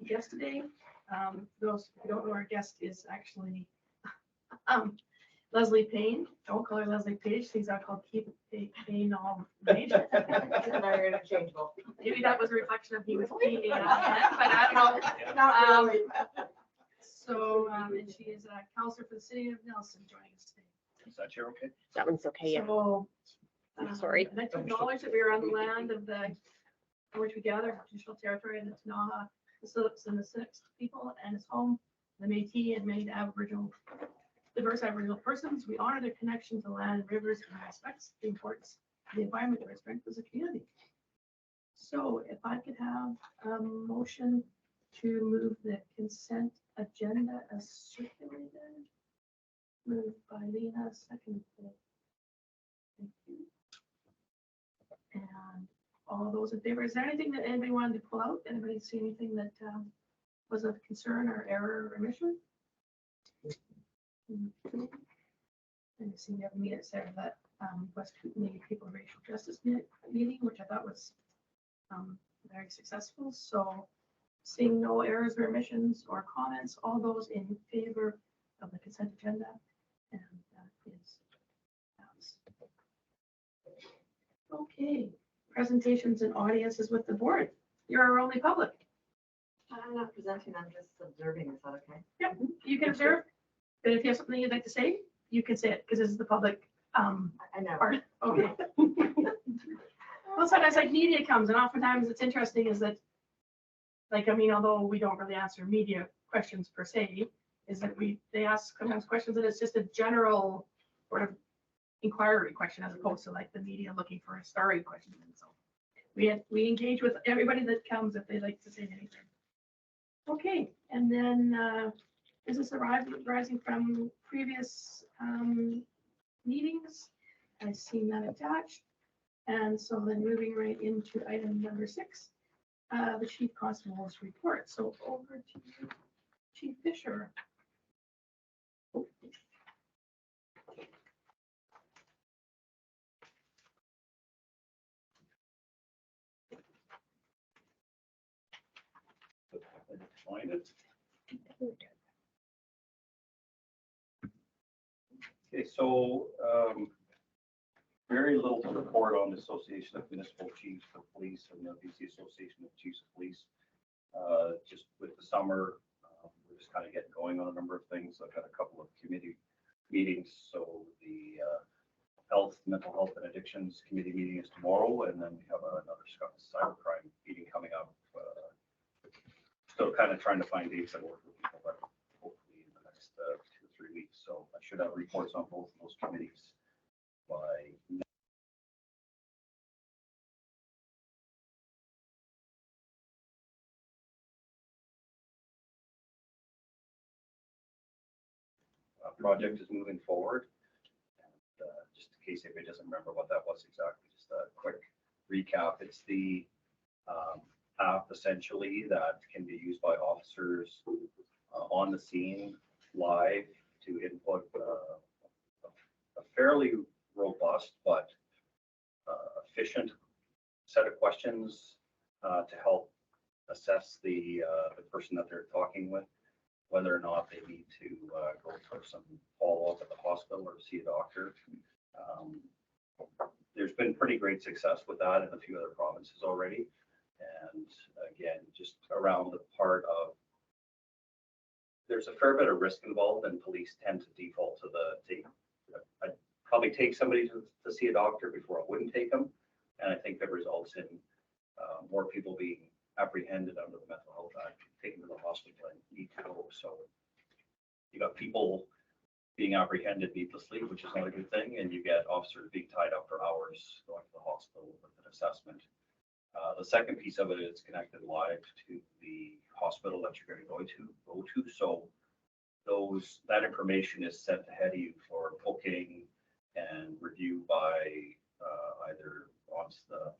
guest today. Those who don't know, our guest is actually Leslie Payne. Don't call her Leslie Page. Things are called Keep Payne all Page. They're interchangeable. Maybe that was a reflection of he was Payne, but I don't know. Not really. So, and she is a counselor for the city of Nelson joining us today. Is that chair okay? That one's okay, yeah. So, Sorry. I'd like to acknowledge that we are on the land of the, which we gather, traditional territory of the Ktunaxa, the Silks and the Six people, and its home, the Métis and many Aboriginal, diverse Aboriginal persons. We honor their connection to land, rivers, and respects the importance of the environment to our strength as a community. So if I could have a motion to move the consent agenda as circulated. Moved by Lena, second. Thank you. And all those in favor, is there anything that anybody wanted to pull out? Anybody see anything that was of concern or error or omission? And I see we have a meeting there that West Kootenay People and Racial Justice meeting, which I thought was very successful. So seeing no errors or omissions or comments, all those in favor of the consent agenda, and that is passed. Okay, presentations and audiences with the board. You're our only public. I'm not presenting, I'm just observing. Is that okay? Yep, you can observe. But if you have something you'd like to say, you can say it because this is the public I know. part. Okay. Well, sometimes like media comes, and oftentimes it's interesting is that, like, I mean, although we don't really answer media questions per se, is that they ask sometimes questions and it's just a general sort of inquiry question as opposed to like the media looking for a starry question. And so we engage with everybody that comes if they'd like to say anything. Okay, and then is this arising from previous meetings? I've seen that attached. And so then moving right into item number 6, the Chief Constable's report. So over to you, Chief Fisher. Find it. Okay, so very little to report on the Association of Municipal Chiefs of Police and the BC Association of Chiefs of Police. Just with the summer, we're just kind of getting going on a number of things. I've got a couple of committee meetings. So the mental health and addictions committee meeting is tomorrow, and then we have another cybercrime meeting coming up. Still kind of trying to find dates that work with people, but hopefully in the next 2 or 3 weeks. So I should have reports on both of those committees by project is moving forward. And just in case anybody doesn't remember what that was exactly, just a quick recap. It's the app essentially that can be used by officers on the scene live to input a fairly robust but efficient set of questions to help assess the person that they're talking with, whether or not they need to go for some follow-up at the hospital or see a doctor. There's been pretty great success with that in a few other provinces already. And again, just around the part of, there's a fair bit of risk involved, and police tend to default to I'd probably take somebody to see a doctor before I wouldn't take them. And I think that results in more people being apprehended under the Mental Health Act, taken to the hospital and need to go. So you got people being apprehended needlessly, which is not a good thing, and you get officers being tied up for hours going to the hospital with an assessment. The second piece of it is connected live to the hospital that you're going to go to. So that information is sent ahead of you for booking and review by either once the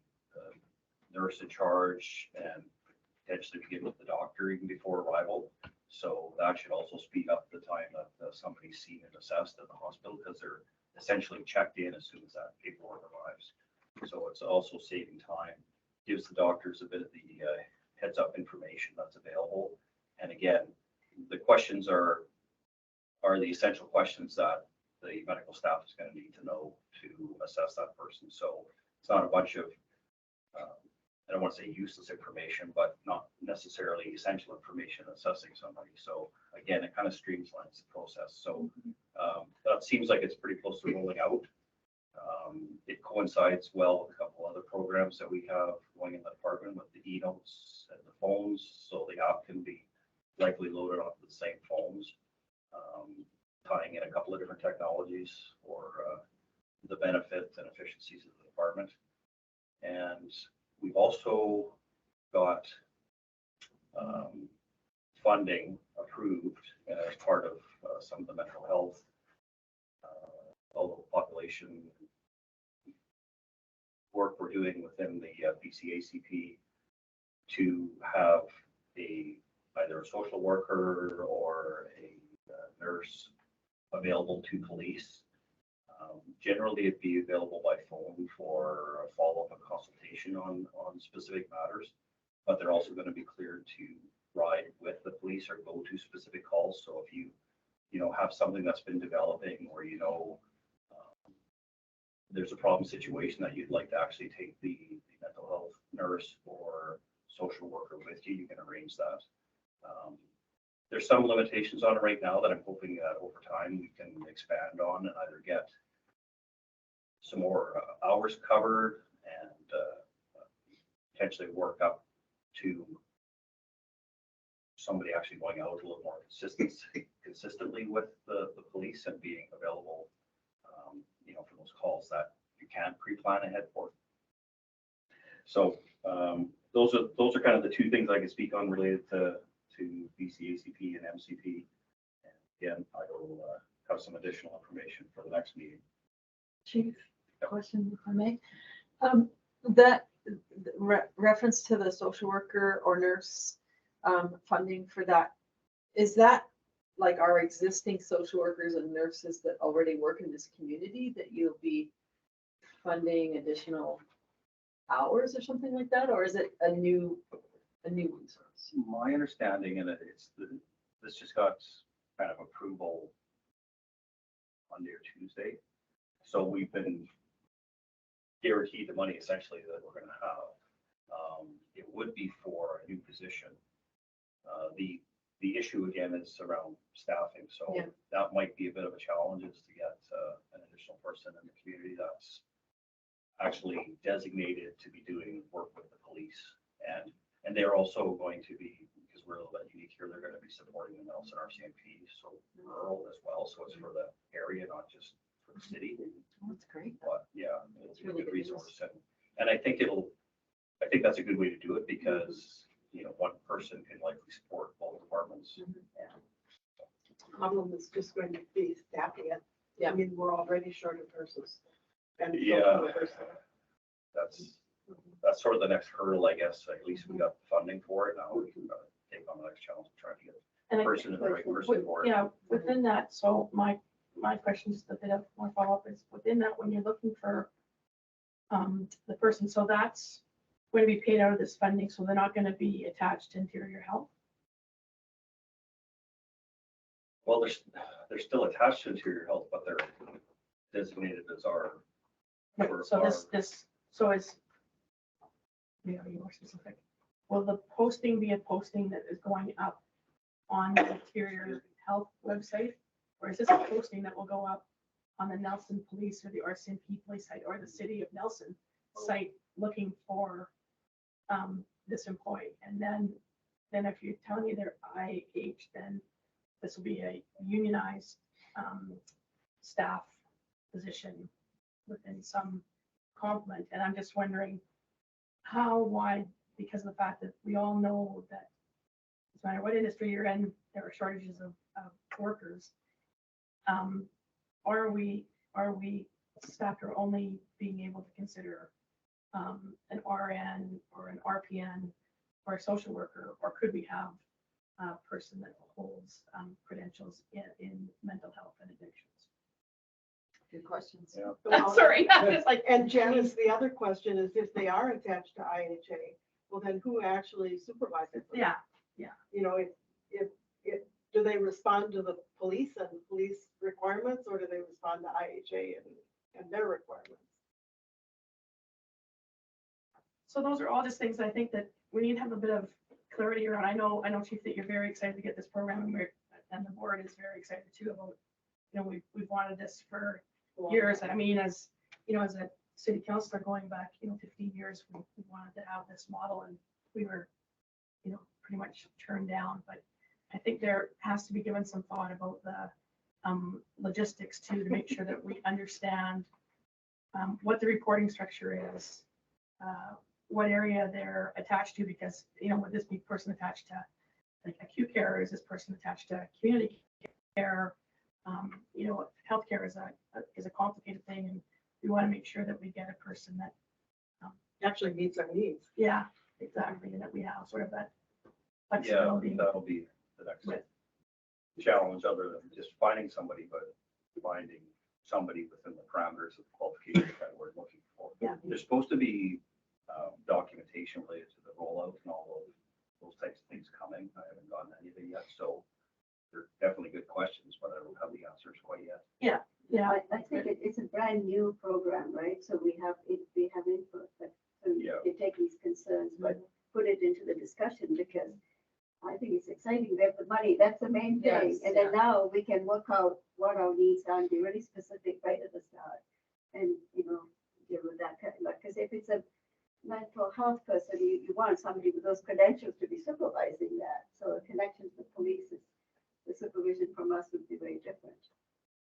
nurse in charge and potentially begin with the doctor even before arrival. So that should also speed up the time that somebody's seen and assessed at the hospital, because they're essentially checked in as soon as that paperwork arrives. So it's also saving time, gives the doctors a bit of the heads up information that's available. And again, the questions are the essential questions that the medical staff is going to need to know to assess that person. So it's not a bunch of, I don't want to say useless information, but not necessarily essential information assessing somebody. So again, it kind of streamlines the process. So that seems like it's pretty close to rolling out. It coincides well with a couple other programs that we have going in the department with the e-notes and the phones. So the app can be likely loaded onto the same phones, tying in a couple of different technologies for the benefits and efficiencies of the department. And we've also got funding approved as part of some of the mental health population work we're doing within the BCACP to have either a social worker or a nurse available to police. Generally, it'd be available by phone for a follow-up and consultation on specific matters, but they're also going to be cleared to ride with the police or go to specific calls. So if you have something that's been developing, or there's a problem situation that you'd like to actually take the mental health nurse or social worker with you, you can arrange that. There's some limitations on it right now that I'm hoping that over time we can expand on and either get some more hours covered and potentially work up to somebody actually going out a little more consistently with the police and being available, for those calls that you can't pre-plan ahead for. So those are kind of the two things I can speak on related to BCACP and MCP. And again, I will have some additional information for the next meeting. Chief, question if I may. That reference to the social worker or nurse funding for that, is that like our existing social workers and nurses that already work in this community that you'll be funding additional hours or something like that? Or is it a new resource? My understanding, and this just got kind of approval Monday or Tuesday. So we've been guaranteed the money essentially that we're going to have. It would be for a new position. The issue again is around staffing. So Yeah. that might be a bit of a challenge, is to get an additional person in the community that's actually designated to be doing work with the police. And they're also going to be, because we're a little bit unique here, they're going to be supporting the Nelson RCMP, so rural as well. So it's for the area, not just for the city. That's great. But yeah, it's a really good good news. resource. And I think that's a good way to do it, because one person can likely support both departments. Problem is just going to be staffing it. Yeah. I mean, we're already short of nurses. And Yeah. social workers. That's sort of the next hurdle, I guess. At least we got funding for it. Now we can take on the next challenge of trying to get And the I person and the right person for it. Yeah, within that, so my question, just a bit of more follow-up, is within that, when you're looking for the person, so that's going to be paid out of this funding, so they're not going to be attached to Interior Health? Well, they're still attached to Interior Health, but they're designated as our. Right, for so our- so it's, be more specific. Will the posting be a posting that is going up on the Interior Health website? Or is this a posting that will go up on the Nelson Police or the RCMP Police site or the City of Nelson site looking for this employee? And then if you're telling me they're IH, then this will be a unionized staff position within some complement. And I'm just wondering how wide, because of the fact that we all know that no matter what industry you're in, there are shortages of workers. Are we staff are only being able to consider an RN or an RPN or a social worker, or could we have a person that holds credentials in mental health and addictions? Good questions. Yeah. Sorry, I'm just like, And Janice, the other question is, if they are attached to IHA, well, then who actually supervises them? Yeah, You know, do they respond to the police and police requirements, or do they respond to IHA and their requirements? so those are all just things I think that we need to have a bit of clarity around. I know, Chief, that you're very excited to get this program, and the board is very excited too about, we've wanted this for years. I mean, as, as a city councilor going back, 15 years, we wanted to have this model, and we were, pretty much turned down. But I think there has to be given some thought about the logistics too, to make sure that we understand what the reporting structure is, what area they're attached to, because, would this be person attached to like acute care, or is this person attached to community care? Healthcare is a complicated thing, and we want to make sure that we get a person that, Actually meets our needs. yeah, exactly, and that we have sort of that Yeah, flexibility. that'll be the next With- challenge, other than just finding somebody, but finding somebody within the parameters of the qualifications that we're looking for. Yeah. There's supposed to be documentation related to the rollout and all of those types of things coming. I haven't gotten anything yet, so they're definitely good questions, but I don't have the answers quite yet. Yeah, I think it's a brand new program, right? So we have input, but so Yeah. you take these concerns, but put it into the discussion, because I think it's exciting. We have the money, that's the main thing. Yes, And then now we can work out what our needs are and be really specific right at the start. And, deal with that kind of, because if it's a mental health person, you want somebody with those credentials to be supervising that. So a connection to police is, the supervision from us would be very different.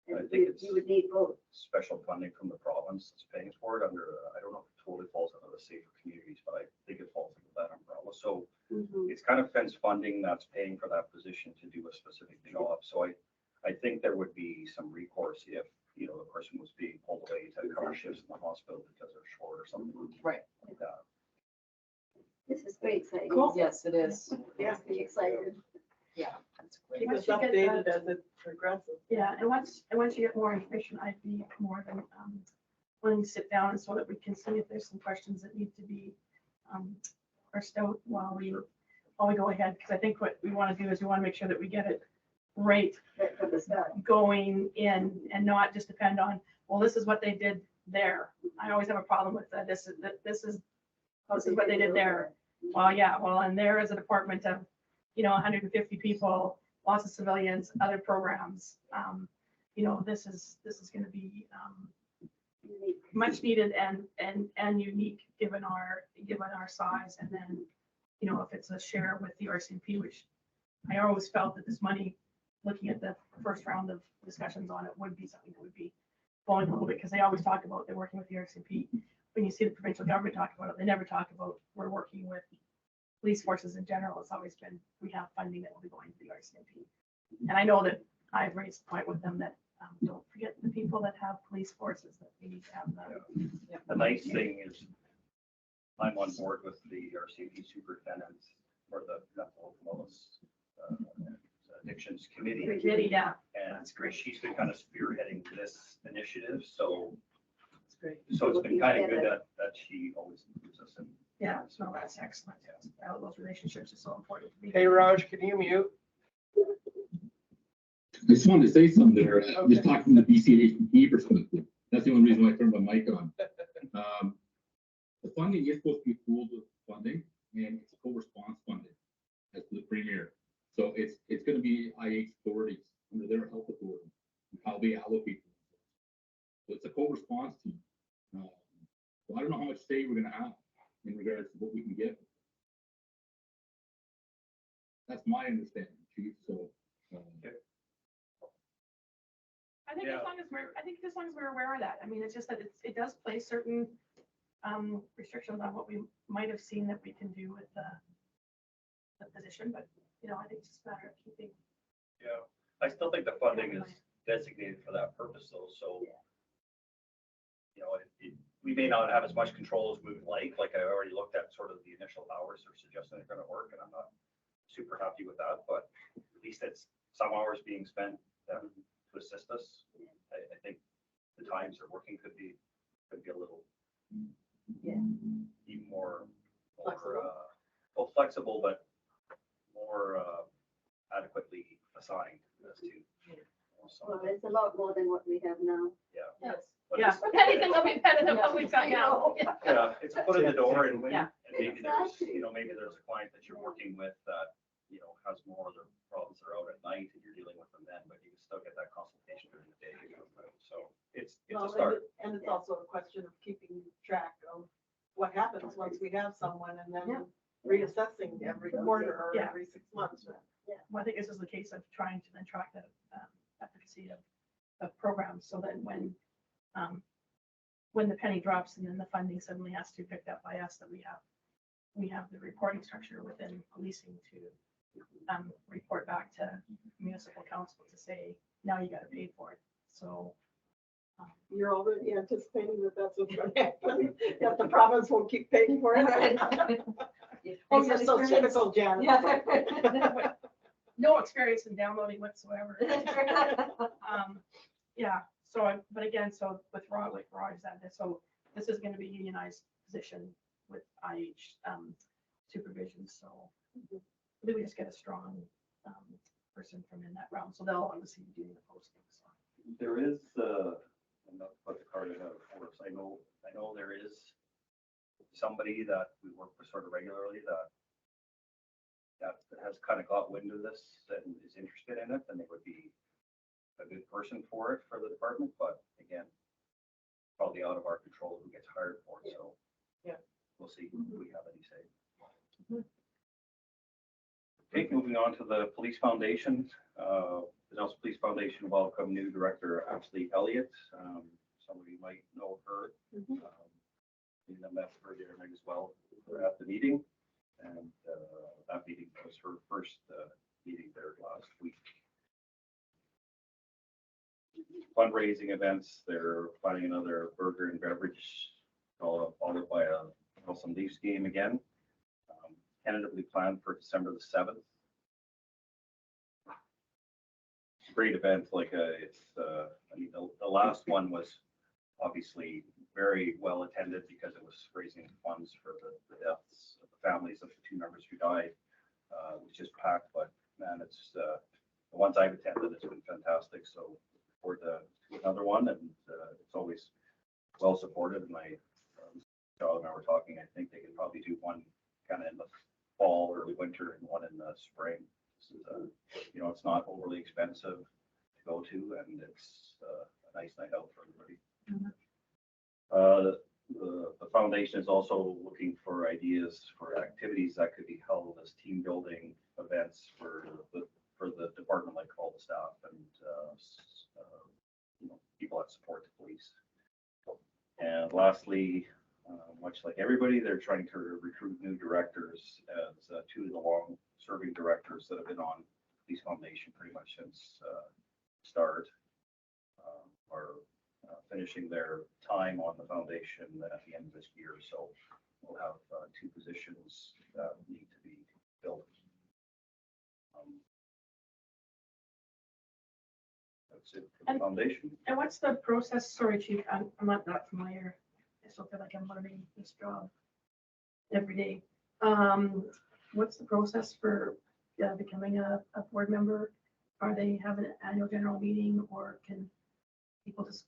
I And think you would need both. Special funding from the province that's paying for it under, I don't know if it totally falls under the Safer Communities, but I think it falls under that umbrella. So it's kind of fence funding that's paying for that position to do a specific job. So I think there would be some recourse if, the person was being pulled away to cover shifts in the hospital because they're short or something Right. like that. This is very exciting. Cool. Yes, it is. Yes, be excited. Yeah, that's great. Keep us Once you get updated that- as it progresses. yeah, and once you get more information, I'd be more than willing to sit down, and so that we can see if there's some questions that need to be parsed out while we go ahead, because I think what we want to do is we want to make sure that we get it right Right from the start. going in, and not just depend on, well, this is what they did there. I always have a problem with that. This is what they did there. Well, yeah, well, and there is a department of, 150 people, lots of civilians, other programs. This is going to be Unique. much needed and unique given our size. And then, if it's a share with the RCMP, which I always felt that this money, looking at the first round of discussions on it, would be something that would be flowing a little bit, because they always talk about they're working with the RCMP. When you see the provincial government talk about it, they never talk about we're working with police forces in general. It's always been, we have funding that will be going to the RCMP. And I know that I've raised the point with them that don't forget the people that have police forces, that we need to have them. The nice thing is I'm on board with the RCMP superintendent for the mental wellness addictions committee. Committee, yeah, And That's great. she's been kind of spearheading this initiative, so, That's great. so it's been kind of good that she always includes us in. yeah, so that's excellent. All those relationships are so important to me. Hey, Raj, can you mute? I just wanted to say something there. I'm just talking from the BCHP perspective. That's the only reason why I turned my mic on. The funding is supposed to be pooled with funding, and it's co-response funding as to the premier. So it's going to be IH authorities under their health authority, and how they allocate. So it's a co-response team. So I don't know how much say we're going to have in regards to what we can get. That's my understanding, Chief. So. I think Yeah. as long as we're aware of that. I mean, it's just that it does place certain restrictions on what we might have seen that we can do with the position, but, I think it's just a matter of keeping. Yeah, I still think the funding is designated for that purpose though, so. We may not have as much control as we would like I already looked at sort of the initial hours they're suggesting they're gonna work, and I'm not super happy with that, but at least it's some hours being spent to assist us. I think the times they're working could be a little Yeah. even more Flexible. Well, flexible, but more adequately assigned as to. some Well, of the- it's a lot more than what we have now. Yeah. Yes. but Yeah, it's- if anything, will be better than what we've got now. Yeah. Yeah, it's a foot in the door and Yeah. maybe there's, maybe there's a client that you're working with that, has more of the problems that are out at night and you're dealing with them then, but you can still get that consultation during the day. So it's Well, a start. And it's also a question of keeping track of what happens once we have someone and Yeah. then reassessing every quarter or Yeah. every 6 months. Well, I think this is the case of trying to then track the efficacy of programs so that when the penny drops and then the funding suddenly has to be picked up by us, that we have the reporting structure within policing to report back to municipal council to say, now you gotta pay for it. So, You're already anticipating that that's what's going to happen, that the province will keep paying for it. Oh, you're so cynical, Janet. Yeah. no experience in downloading whatsoever. Yeah, but again, so with Rod, like Rod said, so this is gonna be unionized position with IH supervision, so maybe we just get a strong person from in that realm, so they'll obviously be doing the posting, so. There is, I'm not put the card in out of course. I know there is somebody that we work with sort of regularly that has kind of got wind of this and is interested in it, and they would be a good person for it for the department, but again, probably out of our control who gets hired for it, so. Yeah. We'll see if we have any say. Okay, moving on to the Police Foundation. The Nelson Police Foundation welcome new director Ashley Elliott. Some of you might know her. We met her there as well at the meeting, and that meeting was her first meeting there last week. Fundraising events, they're planning another burger and beverage followed by a Nelson Leafs game again. Tentatively planned for December the 7th. Great event, the last one was obviously very well attended because it was raising funds for the deaths of the families of the 2 members who died. It was just packed, but man, it's the ones I've attended, it's been fantastic. So forward to another one, and it's always well supported. And my child and I were talking, I think they could probably do one kind of in the fall, early winter, and one in the spring. This is it's not overly expensive to go to, and it's a nice night out for everybody. The foundation is also looking for ideas for activities that could be held as team building events for the department, like all the staff and people that support the police. And lastly, much like everybody, they're trying to recruit new directors, as 2 of the long-serving directors that have been on Police Foundation pretty much since start are finishing their time on the foundation at the end of this year. So we'll have 2 positions that need to be filled. That's it for the And- foundation. And what's the process? Sorry, Chief, I'm not that familiar. I still feel like I'm learning this job every day. What's the process for becoming a board member? Are they having an annual general meeting, or can people just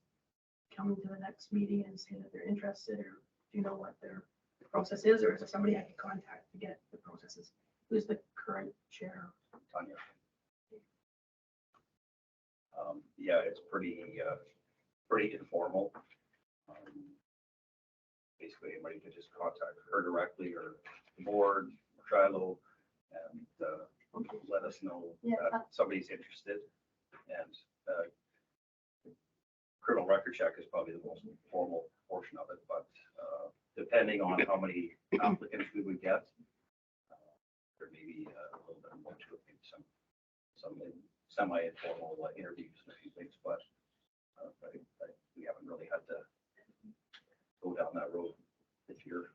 come to the next meeting and say that they're interested, or do you know what their process is, or is there somebody I can contact to get the processes? Who's the current chair? Tanya. Yeah, it's pretty informal. Basically, anybody can just contact her directly or the board, or Shiloh, and let us know Yeah. that somebody's interested. And criminal record check is probably the most formal portion of it, but depending on how many applicants we would get, there may be a little bit more to it, maybe some semi-informal interviews and a few things, but we haven't really had to go down that road. If you're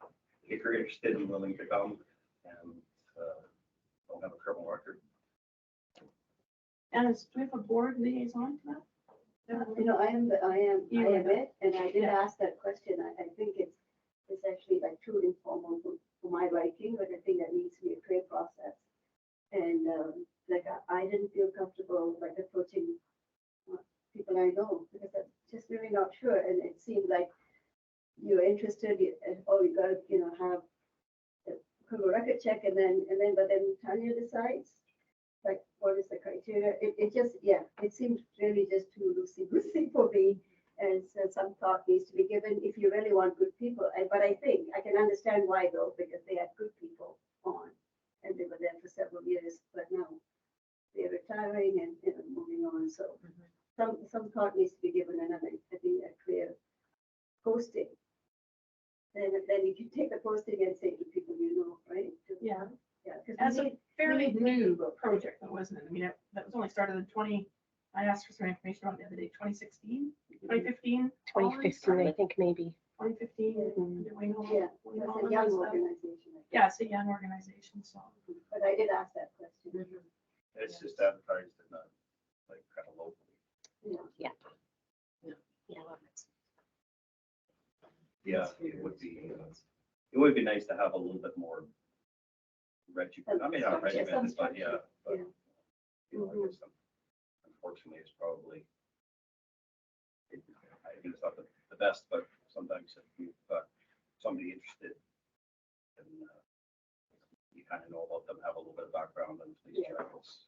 interested and willing to come and don't have a criminal record. And do we have a board liaison to that? I am You are it, and I did Yeah. ask that question. I think it's It's actually like too informal for my liking, but I think that needs to be a clear process. And like I didn't feel comfortable like approaching people I know because I'm just really not sure. And it seemed like you're interested, or you gotta, have a criminal record check, but then Tanya decides, like, what is the criteria? It just, yeah, it seemed really just too loosey-goosey for me. And so some thought needs to be given if you really want good people. But I think I can understand why though, because they had good people on and they were there for several years, but now they're retiring and moving on. So some thought needs to be given, and I think a clear posting. Then you can take the posting and say to people, right? Yeah. Yeah. As Because a fairly we need new people. project, though, wasn't it? I mean, that was only started in I asked for some information on it the other day, 2016, 2015? 2015, I think, maybe. 2015. Yeah. Wayne Hall- Yeah, Wayne that's Hall a young and stuff. organization. I think. Yeah, it's a young organization, so. But I did ask that question. It's just advertised in the, like, kind of locally. Yeah. Yeah. Yeah, it would be nice to have a little bit more regimented, I mean, not Structure, some regimented, but yeah. structure, But, yeah. I guess unfortunately, it's probably, I think it's not the best, but sometimes if you've got somebody interested, and you kind of know about them, have a little bit of background on police Yeah. checks.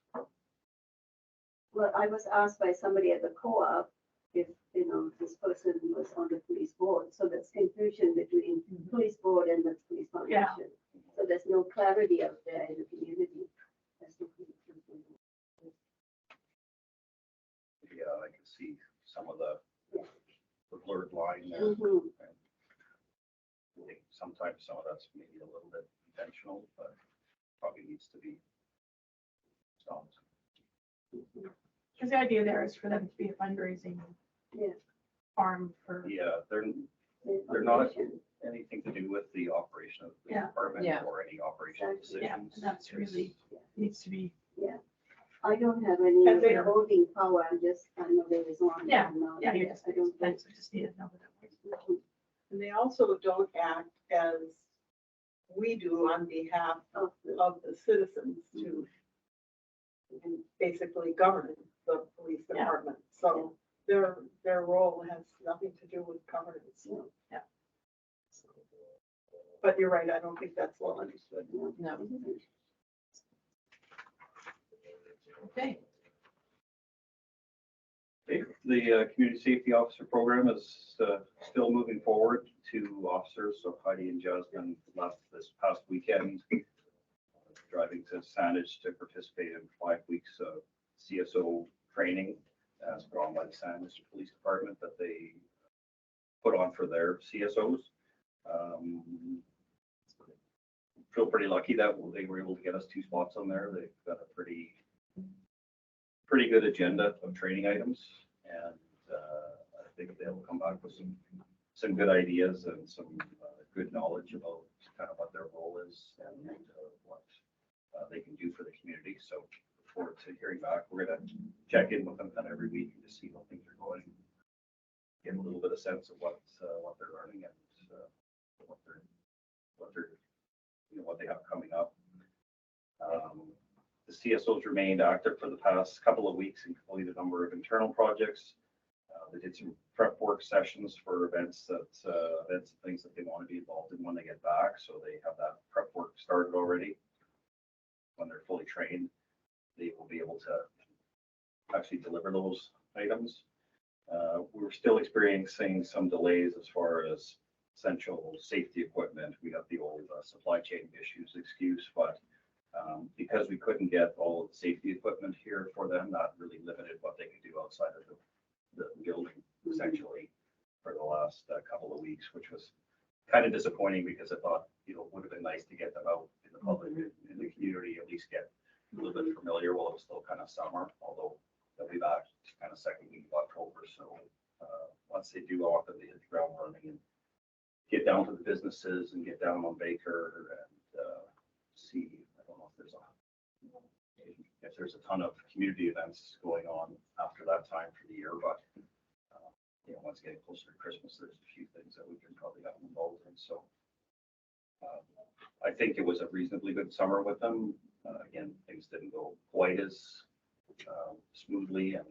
Well, I was asked by somebody at the co-op if, this person was on the police board. So there's confusion between police board and the police Yeah. foundation. So there's no clarity out there in the community. as to who- Yeah, I can see some of the Yeah. the blurred line there. Mhm. I think sometimes some of that's maybe a little bit intentional, but probably needs to be stopped. Because the idea there is for them to be a fundraising Yeah. farm for, Yeah, they're The not foundation. anything to do with the operation of the Yeah. department Yeah. or any operational Exactly. yeah, decisions. and that's really, needs to be, I don't have any And they- voting power. I know there is one. Yeah, I'm not- yeah, you just, I don't think. thanks, I just needed to know that. And they also don't act as we do on behalf Of the- of the citizens to and basically govern the police Yeah. department. So their role has nothing to do with governance. Yeah. But you're right, I don't think that's well understood. No. Okay. Okay, the community safety officer program is still moving forward. 2 officers, so Heidi and Jasmine left this past weekend, driving to Sandwich to participate in 5 weeks of CSO training as put on by the Sandwich Police Department that they put on for their CSOs. Feel pretty lucky that they were able to get us 2 spots on there. They've got a pretty good agenda of training items, and I think they'll come back with some good ideas and some good knowledge about kind of what their role is and what they can do for the community. So look forward to hearing back. We're gonna check in with them kind of every week and just see how things are going, get a little bit of sense of what they're learning and what they have coming up. The CSOs remained active for the past couple of weeks and completed a number of internal projects. They did some prep work sessions for events and things that they want to be involved in when they get back. So they have that prep work started already. When they're fully trained, they will be able to actually deliver those items. We're still experiencing some delays as far as essential safety equipment. We got the old supply chain issues excuse, but because we couldn't get all of the safety equipment here for them, that really limited what they could do outside of the building essentially for the last couple of weeks, which was kind of disappointing because I thought, it would have been nice to get them out in the public, in the community, at least get a little bit familiar while it was still kind of summer, although they'll be back kind of second week of October. So once they do off and they hit the ground running and get down to the businesses and get down on Baker and see, I don't know if there's a ton of community events going on after that time for the year, but once getting closer to Christmas, there's a few things that we can probably have them involved in, so. I think it was a reasonably good summer with them. Again, things didn't go quite as smoothly, and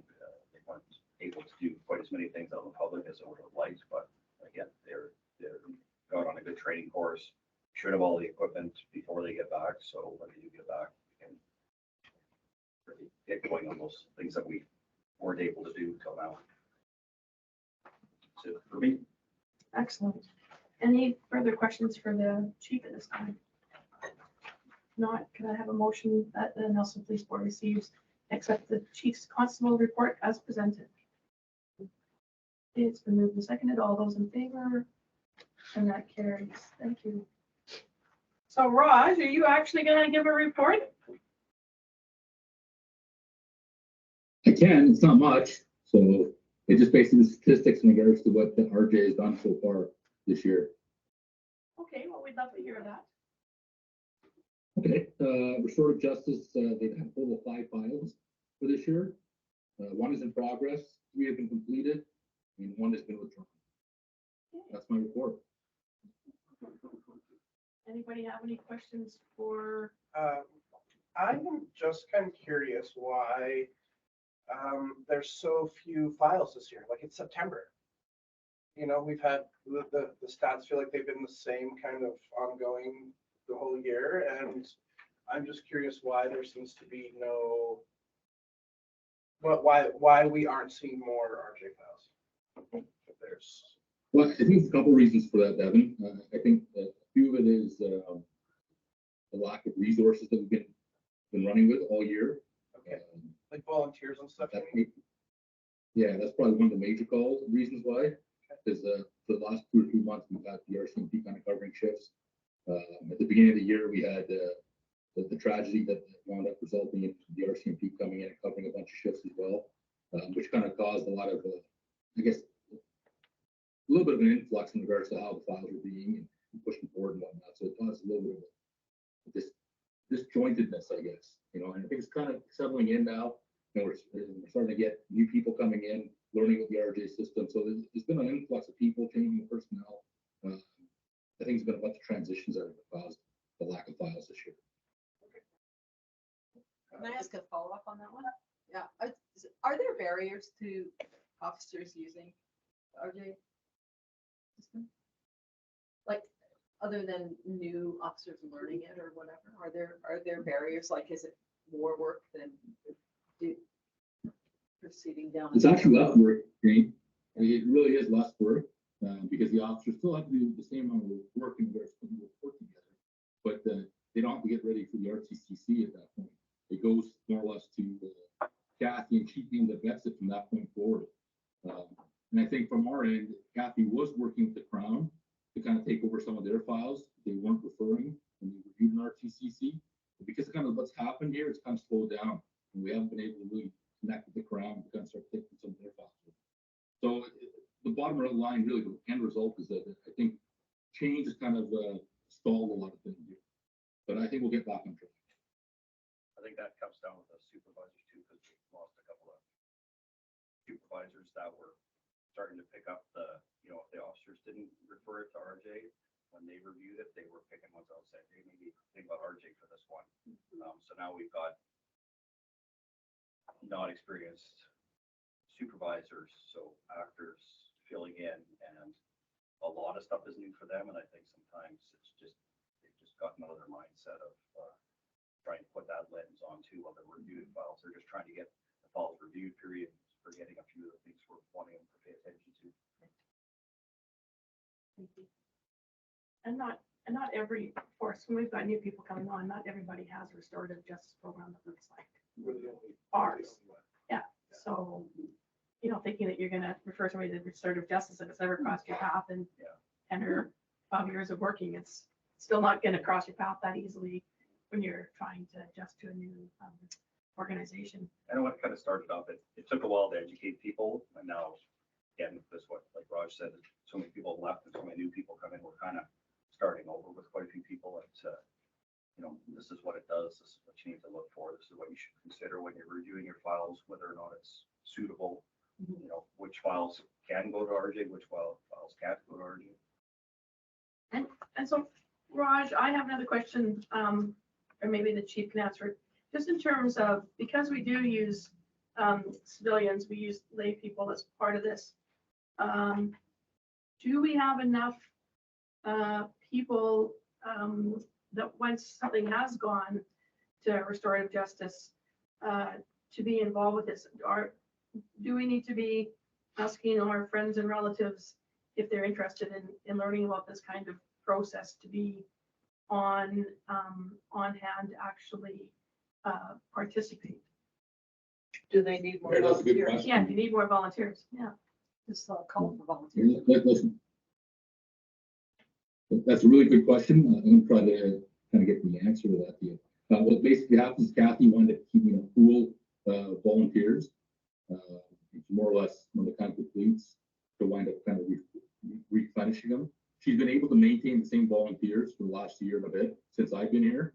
they weren't able to do quite as many things out in public as I would have liked, but again, they're got on a good training course, should have all the equipment before they get back, so when they do get back, we can really get going on those things that we weren't able to do till now. That's it for me. Excellent. Any further questions for the chief at this time? Not, can I have a motion that the Nelson Police Board receives, accept the chief's constable report as presented? It's been moved and seconded. All those in favor? And that carries. Thank you. So Raj, are you actually gonna give a report? I can, it's not much, so it's just basically the statistics in regards to what the RJ has done so far this year. Okay, well, we'd love to hear that. Okay, restorative justice, they've had a total of 5 files for this year. 1 is in progress, 3 have been completed, and 1 has been withdrawn. That's my report. Anybody have any questions for, I'm just kind of curious why there's so few files this year. Like, it's September. You know, we've had the stats feel like they've been the same kind of ongoing the whole year, and I'm just curious why there seems to be no, why we aren't seeing more RJ files. If there's Well, I think there's a couple reasons for that, Devin. I think a few of it is the lack of resources that we've been running with all year. okay, like volunteers and stuff. That you mean? Yeah, that's probably one of the major reasons why. Because for the last 2 or 3 months, we've had the RCMP kind of covering shifts. At the beginning of the year, we had the tragedy that wound up resulting in the RCMP coming in and covering a bunch of shifts as well, which kind of caused a lot of, I guess, a little bit of an influx in regards to how the files were being and pushing forward and whatnot. So it caused a little bit of this disjointedness, I guess, you know, and I think it's kind of settling in now. And we're starting to get new people coming in, learning with the RJ system. So there's been an influx of people, changing the personnel. I think it's been a bunch of transitions that have caused the lack of files this year. Can I ask a follow-up on that one? Yeah, are there barriers to officers using the RJ system? Like, other than new officers learning it or whatever, are there barriers? Like, is it more work than proceeding down? It's actually less work, Jane. It really is less work because the officers still have to do the same amount of work in their report together, but they don't have to get ready for the RTCC at that point. It goes more or less to Kathy, and she being the vets it from that point forward. And I think from our end, Kathy was working with the Crown to kind of take over some of their files. They weren't referring when we reviewed an RTCC. But because of kind of what's happened here, it's kind of slowed down, and we haven't been able to really connect with the Crown to kind of start taking some of their files. So the bottom line, really, the end result is that I think change has kind of stalled a lot of things here. But I think we'll get back on track. I think that comes down with the supervisors too, because we lost a couple of supervisors that were starting to pick up the, if the officers didn't refer it to RJ, when they reviewed it, they were picking ones out, saying, hey, maybe think about RJ for this one. So now we've got not experienced supervisors, so actors filling in, and a lot of stuff is new for them. And I think sometimes they've just gotten out of their mindset of trying to put that lens on too while they're reviewing files. They're just trying to get the files reviewed, period, forgetting a few of the things we're wanting them to pay attention to. thank you. And not every, of course, when we've got new people coming on, not everybody has a restorative justice program that looks like ours. Yeah, so, thinking that you're gonna refer somebody to restorative justice if it's ever crossed your path in 10 or 12 years of working, it's still not gonna cross your path that easily when you're trying to adjust to a new organization. I know it kind of started off, it took a while to educate people, and now, again, this what, like Raj said, so many people have left and so many new people come in, we're kind of starting over with quite a few people. This is what it does, this is what you need to look for, this is what you should consider when you're reviewing your files, whether or not it's suitable you know, which files can go to RJ, which files can't go to RJ. And so, Raj, I have another question, or maybe the chief can answer it. Just in terms of, because we do use civilians, we use lay people as part of this. Do we have enough people that once something has gone to restorative justice to be involved with this? Or do we need to be asking our friends and relatives if they're interested in learning about this kind of process to be on hand to actually participate? Do they need more Yeah, that's a good volunteers? question. Yeah, you need more volunteers, yeah. Just call for volunteers. Listen. That's a really good question. I'm gonna try to kind of get the answer to that here. What basically happens, Kathy wanted to keep a pool volunteers. It's more or less when the time completes to wind up kind of replenishing them. She's been able to maintain the same volunteers for the last year and a bit since I've been here.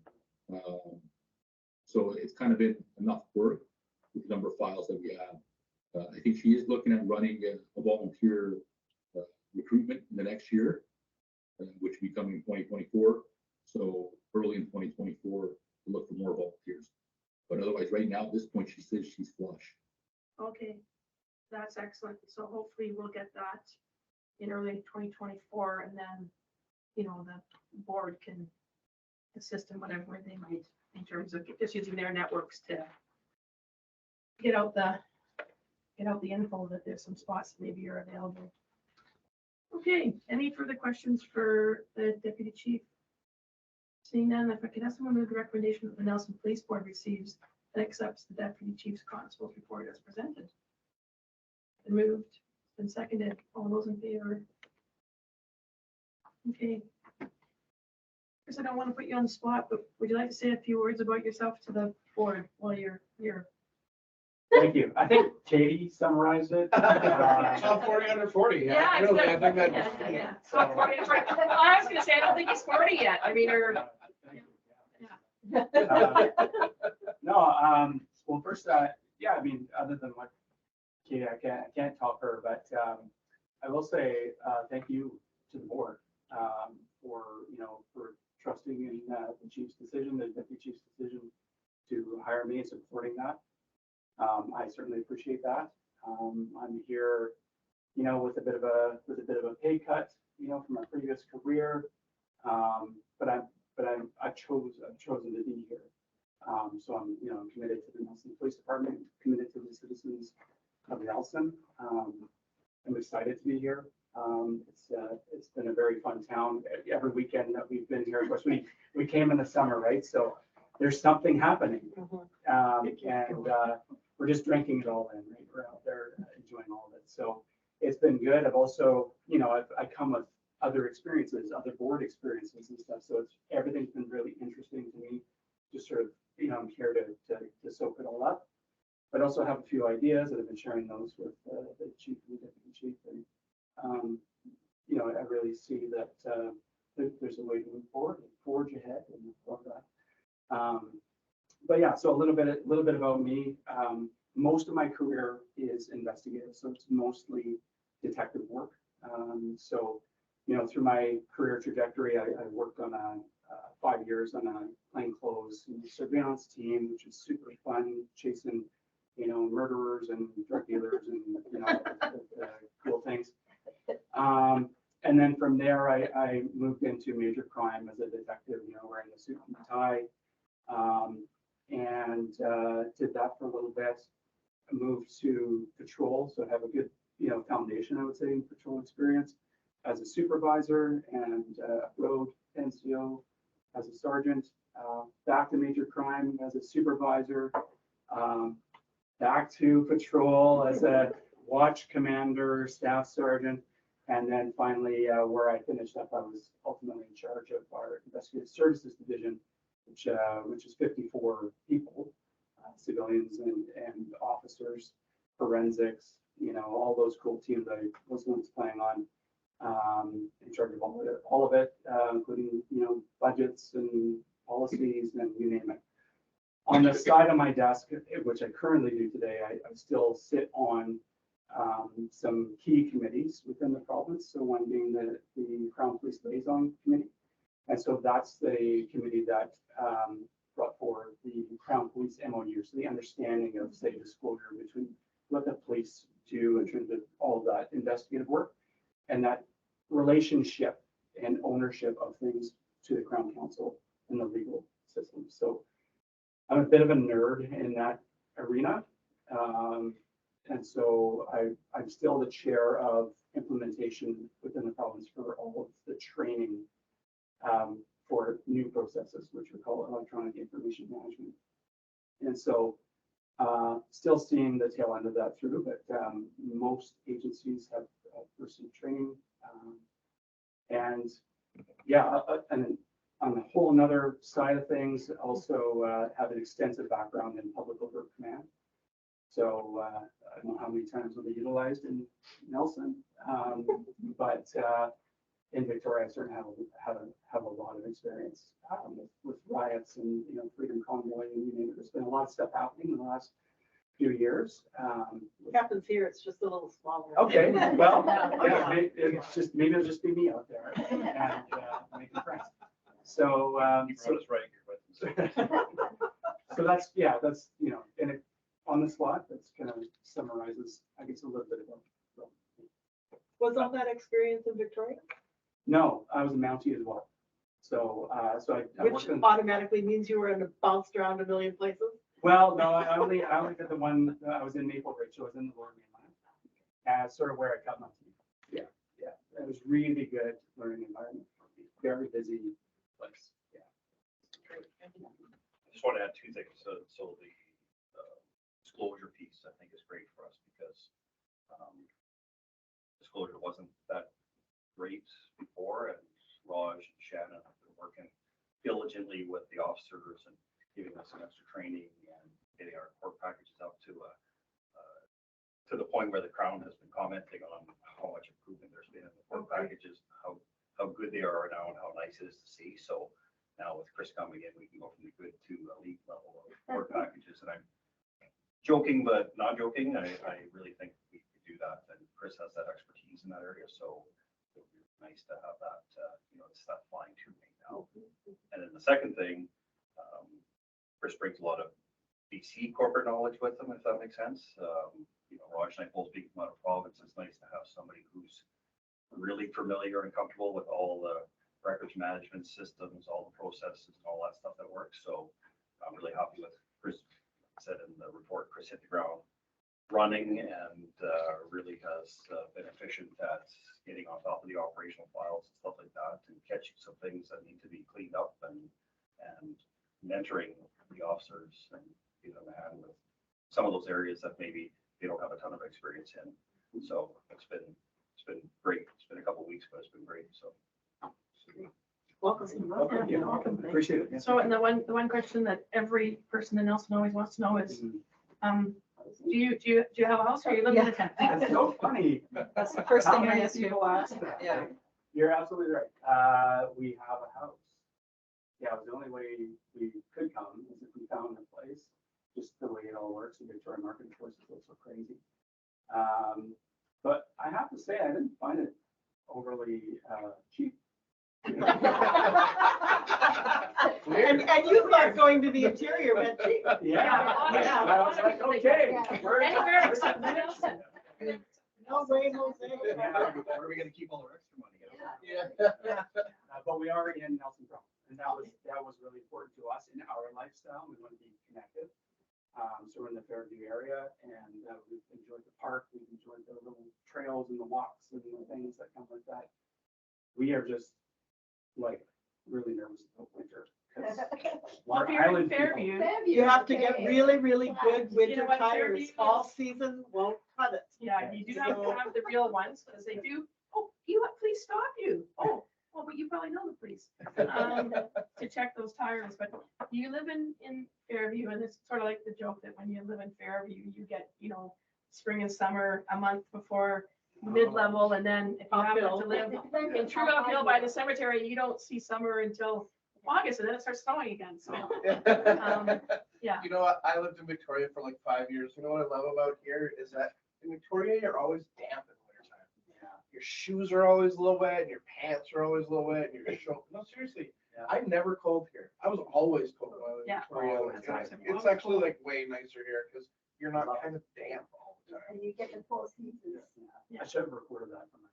So it's kind of been enough work with the number of files that we have. I think she is looking at running a volunteer recruitment in the next year, which will be coming in 2024. So early in 2024, to look for more volunteers. But otherwise, right now, at this point, she says she's flush. Okay, that's excellent. So hopefully we'll get that in early 2024, and then, you know, the board can assist in whatever they might in terms of just using their networks to get out the info that there's some spots that maybe are available. Okay, any further questions for the deputy chief? Seeing none, if I could ask someone move the recommendation that the Nelson Police Board receives and accepts the deputy chief's constable's report as presented. Been moved, been seconded. All those in favor? Okay. Chris, I don't want to put you on the spot, but would you like to say a few words about yourself to the board while you're here? Thank you. I think Katie summarized it. Top 40 under 40. Yeah, Really, I exactly. think that. Yeah. Top 40 is right. Well, I was gonna say, I don't think he's 40 yet. I mean, or, No, well, first, yeah, I mean, other than what Katie, I can't top her, but I will say thank you to the board for, you know, for trusting in the chief's decision, the deputy chief's decision to hire me and supporting that. I certainly appreciate that. I'm here, you know, with a bit of a pay cut, you know, from my previous career. But I've chosen to be here. So I'm, you know, committed to the Nelson Police Department, committed to the citizens of Nelson. I'm excited to be here. It's been a very fun town. Every weekend that we've been here, of course, we came in the summer, right? So there's something happening. And we're just drinking it all in, right? We're out there enjoying all of it. So it's been good. I've also, you know, I come with other experiences, other board experiences and stuff. So everything's been really interesting to me. Just sort of, you know, I'm here to soak it all up, but also have a few ideas that I've been sharing those with the chief and the deputy chief. And, you know, I really see that there's a way to move forward, forge ahead and love that. But yeah, so a little bit about me. Most of my career is investigative, so it's mostly detective work. So, you know, through my career trajectory, I worked on 5 years on a plainclothes surveillance team, which is super fun, chasing, you know, murderers and drug dealers and, you know, cool things. And then from there, I moved into major crime as a detective, you know, wearing a suit and tie. And did that for a little bit. I moved to patrol, so I have a good, you know, foundation, I would say, in patrol experience as a supervisor and road NCO as a sergeant. Back to major crime as a supervisor. Back to patrol as a watch commander, staff sergeant. And then finally, where I finished up, I was ultimately in charge of our investigative services division, which is 54 people, civilians and officers, forensics, you know, all those cool teams I was once playing on, in charge of all of it, including, you know, budgets and policies and you name it. On the side of my desk, which I currently do today, I still sit on some key committees within the province. So one being the Crown Police Liaison Committee. And so that's the committee that brought forward the Crown Police MOU, so the understanding of, say, disclosure between what the police do in terms of all of that investigative work and that relationship and ownership of things to the Crown Council and the legal system. So I'm a bit of a nerd in that arena. And so I'm still the chair of implementation within the province for all of the training for new processes, which we call electronic information management. And so still seeing the tail end of that through, but most agencies have received training. And yeah, and on the whole another side of things, also have an extensive background in public overt command. So I don't know how many times will be utilized in Nelson, but in Victoria, I certainly have a lot of experience with riots and freedom convoy. And there's been a lot of stuff happening in the last few years. What happens here, it's just a little smaller. Okay, well, yeah, maybe it'll just be me out there and making friends. So, You brought us right here with them. so that's and it, on the spot, that's kind of summarizes, I guess, a little bit about. Was all that experience in Victoria? No, I was a Mountie as well. So, so I Which worked in, automatically means you were in bounced around a million places? well, no, I only did the one, I was in Maple Ridge, so I was in the Lower Mainland. Sort of where I cut my teeth. Yeah. It was really good learning environment. Very busy place. Yeah. I just want to add two things. So the disclosure piece, I think, is great for us because disclosure wasn't that great before, and Raj and Shannon have been working diligently with the officers and giving us some extra training and getting our court packages up to the point where the Crown has been commenting on how much improvement there's been in the court packages, how good they are now and how nice it is to see. So now with Chris coming in, we can go from the good to elite level of court packages. And I'm joking, but not joking. I really think we could do that. And Chris has that expertise in that area. So it would be nice to have that, stuff flying to me now. And then the second thing, Chris brings a lot of BC corporate knowledge with him, if that makes sense. Raj and I both speak from out of province. It's nice to have somebody who's really familiar and comfortable with all the records management systems, all the processes and all that stuff that works. So I'm really happy with Chris said in the report, Chris hit the ground running and really has been efficient at getting on top of the operational files and stuff like that and catching some things that need to be cleaned up and mentoring the officers and giving them a hand with some of those areas that maybe they don't have a ton of experience in. So it's been great. It's been a couple of weeks, but it's been great. So. Welcome. Yeah, Welcome. appreciate it. Yeah. So, and the one question that every person in Nelson always wants to know is, do you have a house or are you living in a tent? That's so funny. That's the first thing I ask people ask. Yeah. You're absolutely right. We have a house. Yeah, the only way we could come is if we found a place, just the way it all works. The Victoria market, of course, is so crazy. But I have to say, I didn't find it overly cheap. And you thought going to the interior meant cheap. Yeah. I was like, okay. Anywhere except Nelson. No way, Jose. Where are we going to keep all our extra money? But we are in Nelson Province, and that was really important to us in our lifestyle. We want to be connected. So we're in the Fairview area, and we've enjoyed the park. We've enjoyed the little trails and the walks and the things that come with that. We are just like really nervous about winter. Well, if you're in Fairview, You have to get really, really good You winter know what, tires. Fairview All is- season won't cut it. yeah, you do have to have the real ones because they do. Oh, please stop you. Oh, well, but you probably know the police to check those tires. But you live in Fairview, and it's sort of like the joke that when you live in Fairview, you get spring and summer a month before mid-level, and then if you happen Uphill. to live in True Uphill by the cemetery, you don't see summer until August, and then it starts snowing again. So yeah. You know what? I lived in Victoria for like 5 years. You know what I love about here is that In Victoria, you're always damp in wintertime. Yeah. Your shoes are always a little wet, and your pants are always a little wet, and your shirt. No, seriously, Yeah. I'm never cold here. I was always cold when I lived in Yeah. Victoria. Oh, It's actually like way nicer here because you're not kind of damp all the time. And you get the four seasons. I should have recorded that for my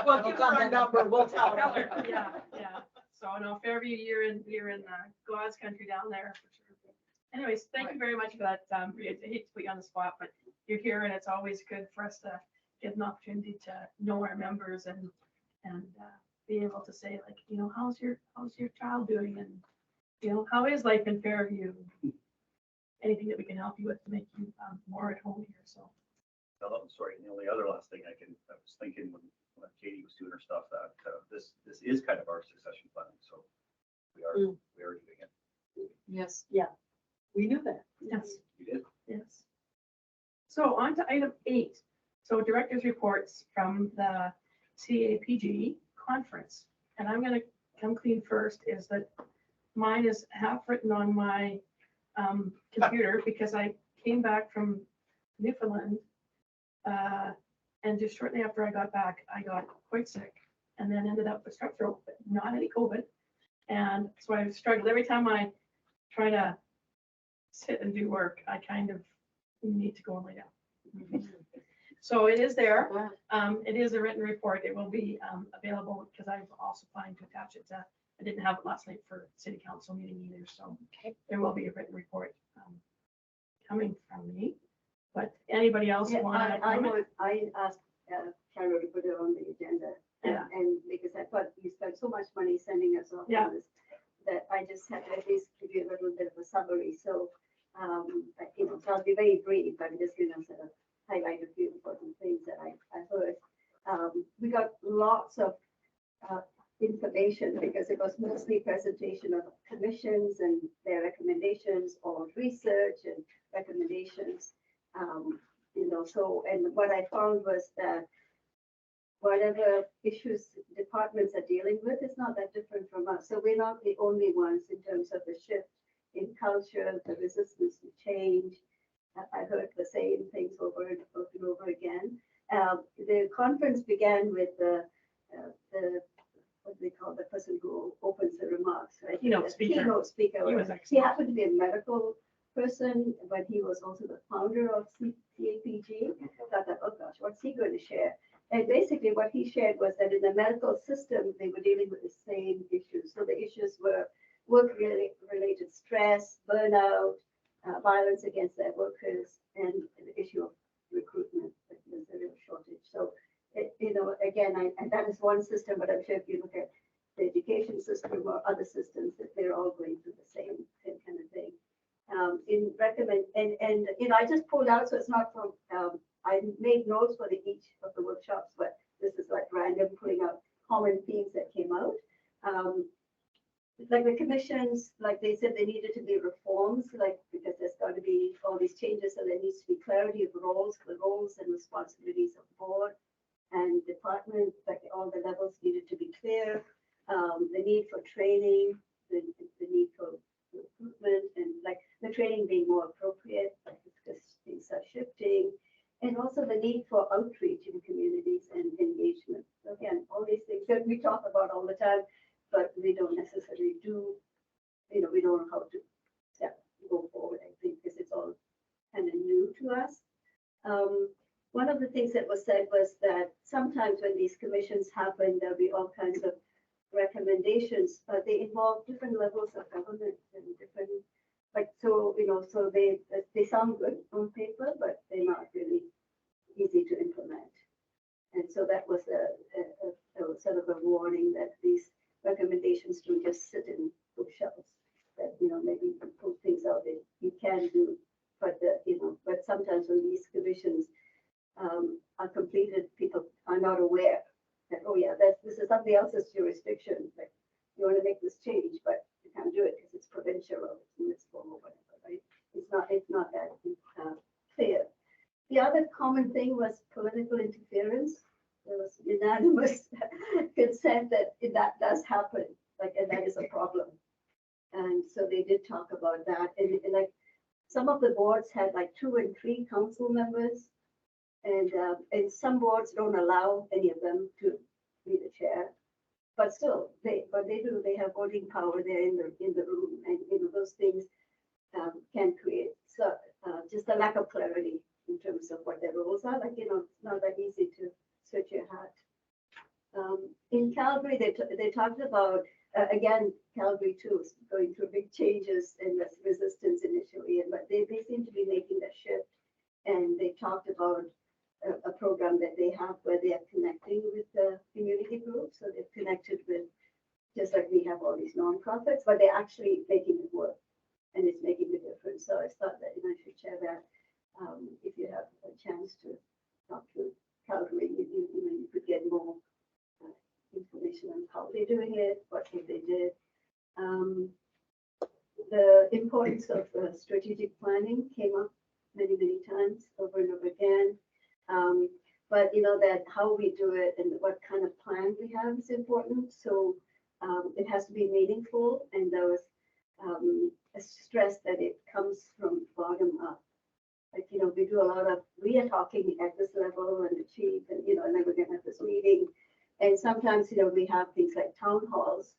Well, give her a number, we'll tell her. Yeah, yeah. So no, Fairview, you're in God's country down there for sure. Anyways, thank you very much for that. I hate to put you on the spot, but you're here and it's always good for us to get an opportunity to know our members and be able to say like, how's your child doing? And, how is life in Fairview? Anything that we can help you with to make you more at home here, so. No, sorry, the only other last thing I was thinking when Katie was doing her stuff, that this is kind of our succession planning, so we are doing it. Yes. Yeah. We knew that. Yes. You did. Yes. So on to item 8. So director's reports from the CAPG conference. And I'm going to come clean first is that mine is half written on my computer because I came back from Newfoundland and just shortly after I got back, I got quite sick and then ended up with strep throat, but not any COVID. And so I struggled every time I try to sit and do work, I kind of need to go and lay down. So it is there. It is a written report. It will be available because I'm also planning to attach it to, I didn't have it last night for city council meeting either. So there will be a written report coming from me. But anybody else Yeah, Uh, want to comment? I asked Carol to put it on the agenda. Yeah. And because I thought you spent so much money sending us off Yeah. on this, that I just had to at least give you a little bit of a summary. So, so I'll be very brief. I'm just going to sort of highlight a few important things that I heard. We got lots of information because it was mostly presentation of commissions and their recommendations or research and recommendations. And what I found was that whatever issues departments are dealing with is not that different from us. So we're not the only ones in terms of the shift in culture, the resistance to change. I heard the same things over and over again. The conference began with the what do they call the person who opens the remarks, right? Keynote The speaker. Keynote speaker. He was He excellent. happened to be a medical person, but he was also the founder of CAPG. I thought, oh gosh, what's he going to share? And basically what he shared was that in the medical system, they were dealing with the same issues. So the issues were work-related stress, burnout, violence against their workers, and the issue of recruitment. There's a real shortage. So, again, and that is one system, but I'm sure if you look at the education system or other systems, that they're all going through the same kind of thing. I just pulled out, so it's not from, I made notes for each of the workshops, but this is like random, pulling out common themes that came out. Like the commissions, like they said, they needed to be reforms, because there's got to be all these changes, so there needs to be clarity of roles, the roles and responsibilities of board and department, like all the levels needed to be clear. The need for training, the need for recruitment, and like the training being more appropriate, because things are shifting, and also the need for outreach in communities and engagement. So again, all these things that we talk about all the time, but we don't necessarily do, we don't know how to go forward, I think, because it's all kind of new to us. One of the things that was said was that sometimes when these commissions happen, there'll be all kinds of recommendations, but they involve different levels of government and different, so they sound good on paper, but they're not really easy to implement. And so that was a sort of a warning that these recommendations don't just sit in bookshelves, that, maybe you can pull things out that you can do, but sometimes when these commissions are completed, people are not aware that, oh yeah, this is somebody else's jurisdiction, like you want to make this change, but you can't do it because it's provincial or it's municipal or whatever, right? It's not that clear. The other common thing was political interference. There was unanimous consent that does happen, and that is a problem. And so they did talk about that. And some of the boards had like 2 and 3 council members. And some boards don't allow any of them to be the chair. But still, they do, they have voting power there in the room, and, those things can create, so, just a lack of clarity in terms of what their roles are, like, it's not that easy to switch your hat. In Calgary, they talked about, again, Calgary too is going through big changes and resistance initially, but they seem to be making that shift. And they talked about a program that they have where they are connecting with the community groups. So they've connected with, just like we have all these nonprofits, but they're actually making it work, and it's making a difference. So I thought that, I should share that. If you have a chance to talk to Calgary, you could get more information on how they're doing it, what they did. The importance of strategic planning came up many, many times over and over again. But that how we do it and what kind of plan we have is important. So it has to be meaningful, and there was a stress that it comes from bottom up. Like, we are talking at this level and the chief and, and then we're gonna have this meeting. And sometimes, we have things like town halls.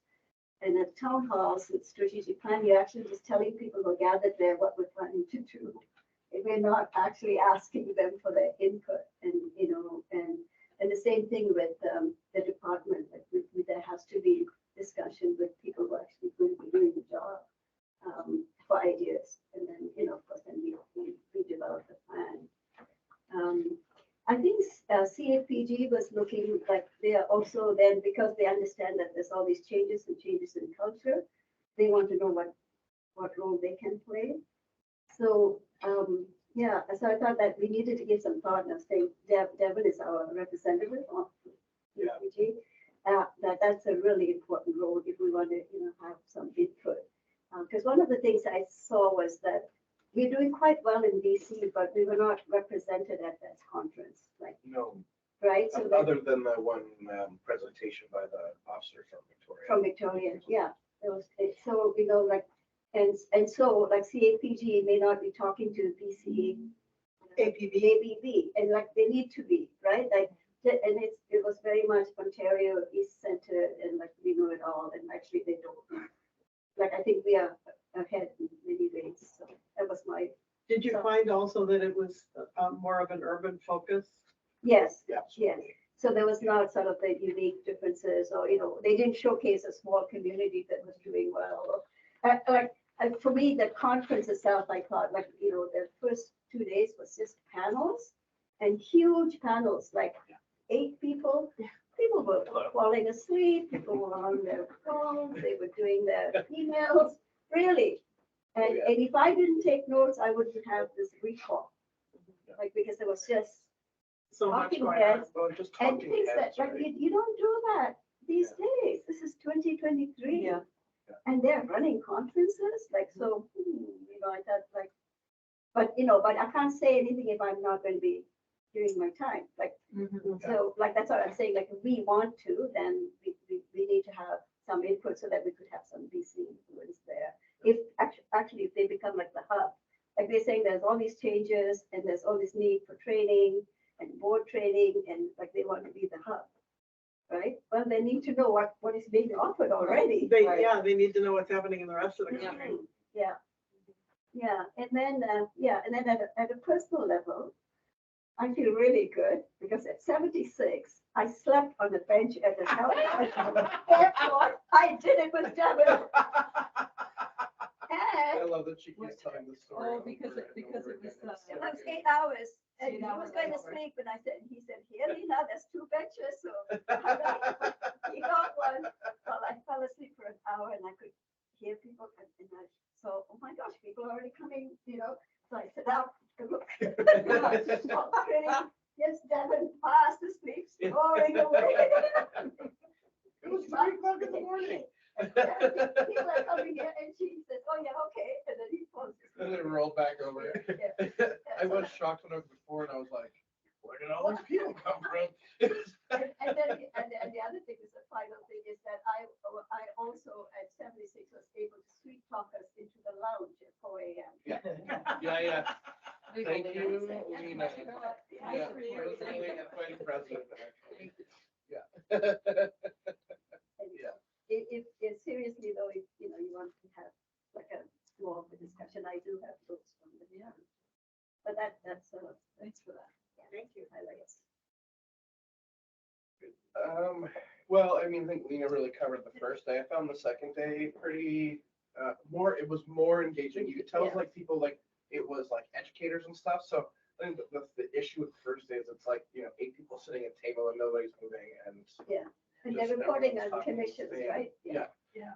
And at town halls, with strategic plan, you're actually just telling people who are gathered there what we're planning to do. And we're not actually asking them for their input. And the same thing with the department, like there has to be discussion with people who are actually going to be doing the job for ideas. And then, of course, then we develop the plan. I think CAPG was looking like they are also then, because they understand that there's all these changes in culture, they want to know what role they can play. So, so I thought that we needed to give some thought, and I think Devin is our representative of CAPG. That's a really important role if we want to, have some input. Because one of the things I saw was that we're doing quite well in DC, but we were not represented at that conference, like, No, right? So that, other than the one presentation by the officer from Victoria. from Victoria, yeah. So, like, and so like CAPG may not be talking to BC ABB, and like they need to be, right? Like, and it was very much Ontario East Center, and like we know it all, and actually they don't. Like, I think we are ahead in many ways. So that was my. Did you find also that it was more of an urban focus? Yes, Yeah. yes. So there was not sort of the unique differences, or, they didn't showcase a small community that was doing well. For me, the conference itself, I thought, like, the first 2 days was just panels, and huge panels, like 8 people. People were falling asleep, people were on their phones, they were doing their emails, really. And if I didn't take notes, I wouldn't have this recall. Like, because there was just So much talking going heads Well, just and talking things that, heads, like, right? you don't do that these days. This is 2023. Yeah. And they're running conferences, like, so, I thought, like, but I can't say anything if I'm not going to be during my time, like, so, like, that's what I'm saying, like, if we want to, then we need to have some input so that we could have some BC influence there. If actually, if they become like the hub, like they're saying there's all these changes and there's all this need for training and board training, and like they want to be the hub, right? Well, they need to know what is being offered already. They need to know what's happening in the rest of the country. Yeah, and then at a personal level, I feel really good because at 76, I slept on the bench at the airport. I did it with Devin. I And love that she keeps telling the story. Oh, because it was, it was 8 hours. And he was going to sleep, and he said, here, Lena, there's 2 benches. So he got one. Well, I fell asleep for an hour, and I could hear people. So, oh my gosh, people are already coming, So I sit down to look. Stop kidding. Yes, Devin fast asleep, snoring away. It was 3 o'clock in the morning. People are coming here, and she says, oh yeah, okay. And then he falls asleep. And then rolled back over. I was shocked when I was before, and I was like, where did all these people come from? And the other thing is, the final thing is that I also at 76 was able to sweet talk us into to the lounge at 4 a.m. Yeah. Thank you, Lena. Yeah. Yeah, personally, quite impressive. Yeah. Yeah. If seriously though, if, you know, you want to have like a more of a discussion, I do have those from the, yeah. But that's, Thanks for that. thank you, highlights. Well, I mean, I think Lena really covered the first day. I found the second day pretty, it was more engaging. You could tell Yeah. like people like, it was like educators and stuff. So I think the issue with the first day is it's like, 8 people sitting at a table and nobody's moving and. And Just they're reporting everyone's on talking commissions, the same. right? Yeah. Yeah.